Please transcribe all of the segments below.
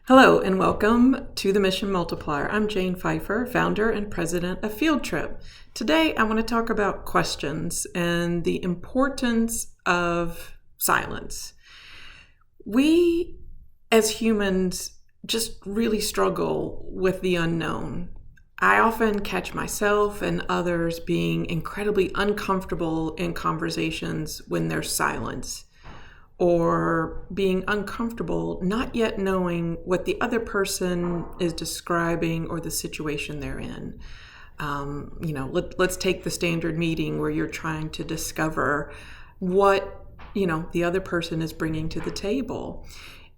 Hello and welcome to the Mission Multiplier. I'm Jane Pfeiffer, founder and president of Fieldtrip. Today I want to talk about questions and the importance of silence. We as humans just really struggle with the unknown. I often catch myself and others being incredibly uncomfortable in conversations when there's silence, or being uncomfortable not yet knowing what the other person is describing or the situation they're in. Let's take the standard meeting where you're trying to discover what, the other person is bringing to the table.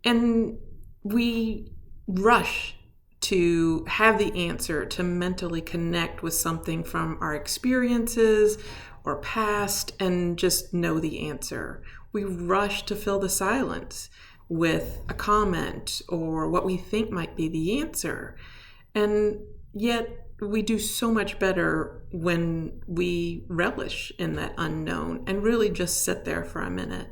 And we rush to have the answer, to mentally connect with something from our experiences or past and just know the answer. We rush to fill the silence with a comment or what we think might be the answer. And yet we do so much better when we relish in that unknown and really just sit there for a minute.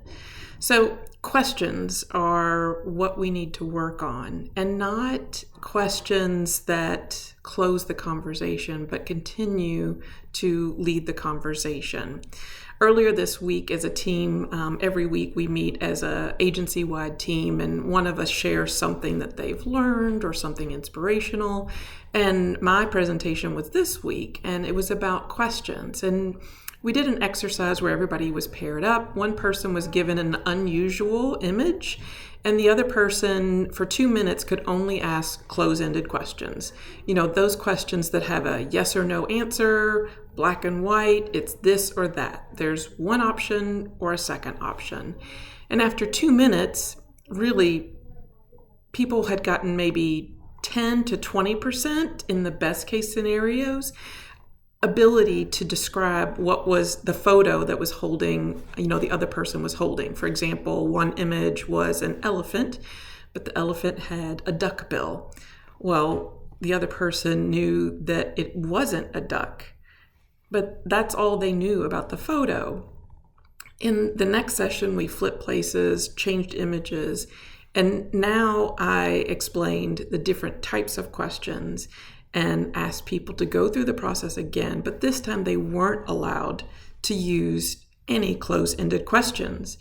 So questions are what we need to work on, and not questions that close the conversation, but continue to lead the conversation. Earlier this week as a team, every week we meet as an agency-wide team, and one of us shares something that they've learned or something inspirational. And my presentation was this week, and it was about questions. And we did an exercise where everybody was paired up. One person was given an unusual image, and the other person for 2 minutes could only ask close-ended questions. Those questions that have a yes or no answer, black and white, it's this or that. There's one option or a second option. And after 2 minutes, really, people had gotten maybe 10 to 20% in the best case scenarios ability to describe what was the photo that was holding, the other person was holding. For example, one image was an elephant, but the elephant had a duck bill. Well, the other person knew that it wasn't a duck, but that's all they knew about the photo. In the next session, we flipped places, changed images, and now I explained the different types of questions and asked people to go through the process again, but this time they weren't allowed to use any close-ended questions.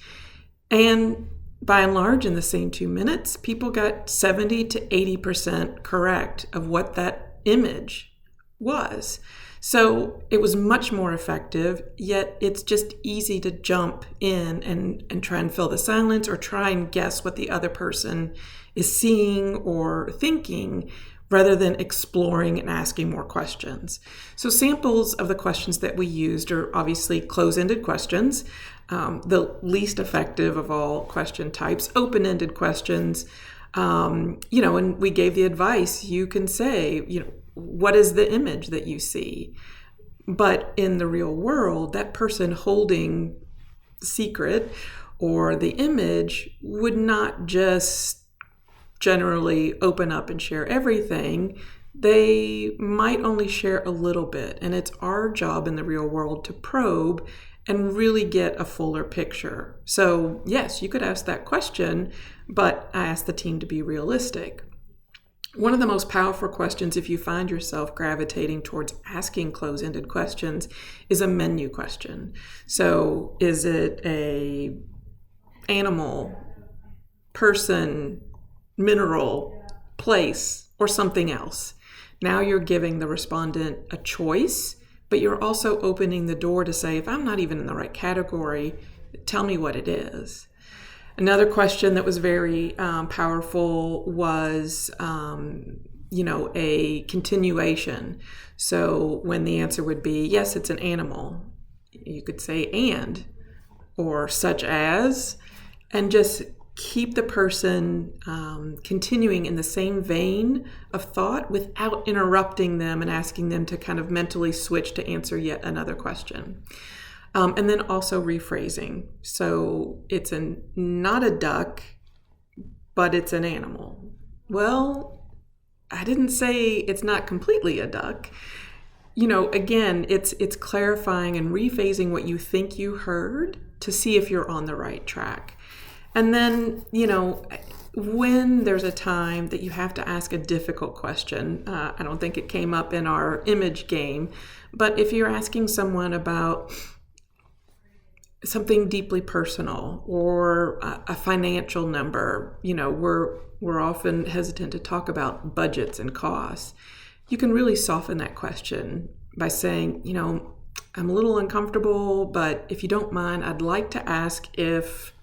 And by and large, in the same 2 minutes, people got 70 to 80% correct of what that image was. So it was much more effective, yet it's just easy to jump in and try and fill the silence or try and guess what the other person is seeing or thinking, rather than exploring and asking more questions. So samples of the questions that we used are obviously close-ended questions, the least effective of all question types, open-ended questions, and we gave the advice. You can say, what is the image that you see? But in the real world, that person holding the secret or the image would not just generally open up and share everything. They might only share a little bit, and it's our job in the real world to probe and really get a fuller picture. So yes, you could ask that question, but I asked the team to be realistic. One of the most powerful questions, if you find yourself gravitating towards asking close-ended questions, is a menu question. So is it a animal, person, mineral, place, or something else? Now you're giving the respondent a choice, but you're also opening the door to say, if I'm not even in the right category, tell me what it is. Another question that was very powerful was, a continuation. So when the answer would be, yes, it's an animal, you could say and, or such as, and just keep the person continuing in the same vein of thought without interrupting them and asking them to kind of mentally switch to answer yet another question. And then also rephrasing. So it's not a duck, but it's an animal. Well, I didn't say it's not completely a duck. Again, it's clarifying and rephasing what you think you heard to see if you're on the right track. And then, when there's a time that you have to ask a difficult question, I don't think it came up in our image game, but if you're asking someone about something deeply personal or a financial number, we're often hesitant to talk about budgets and costs. You can really soften that question by saying, I'm a little uncomfortable, but if you don't mind, I'd like to ask if,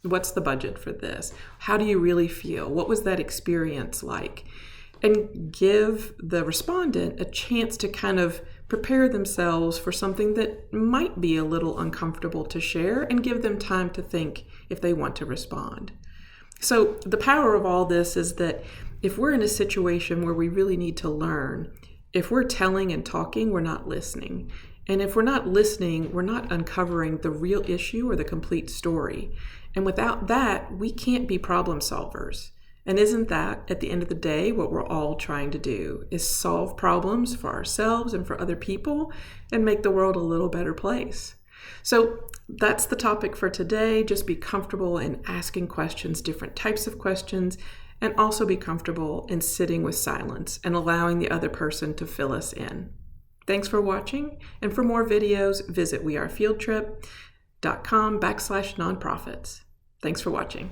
what's the budget for this? How do you really feel? What was that experience like? And give the respondent a chance to kind of prepare themselves for something that might be a little uncomfortable to share, and give them time to think if they want to respond. So the power of all this is that if we're in a situation where we really need to learn, if we're telling and talking, we're not listening. And if we're not listening, we're not uncovering the real issue or the complete story. And without that, we can't be problem solvers. And isn't that, at the end of the day, what we're all trying to do, is solve problems for ourselves and for other people and make the world a little better place? So that's the topic for today. Just be comfortable in asking questions, different types of questions, and also be comfortable in sitting with silence and allowing the other person to fill us in. Thanks for watching. And for more videos, visit wearefieldtrip.com/nonprofits. Thanks for watching.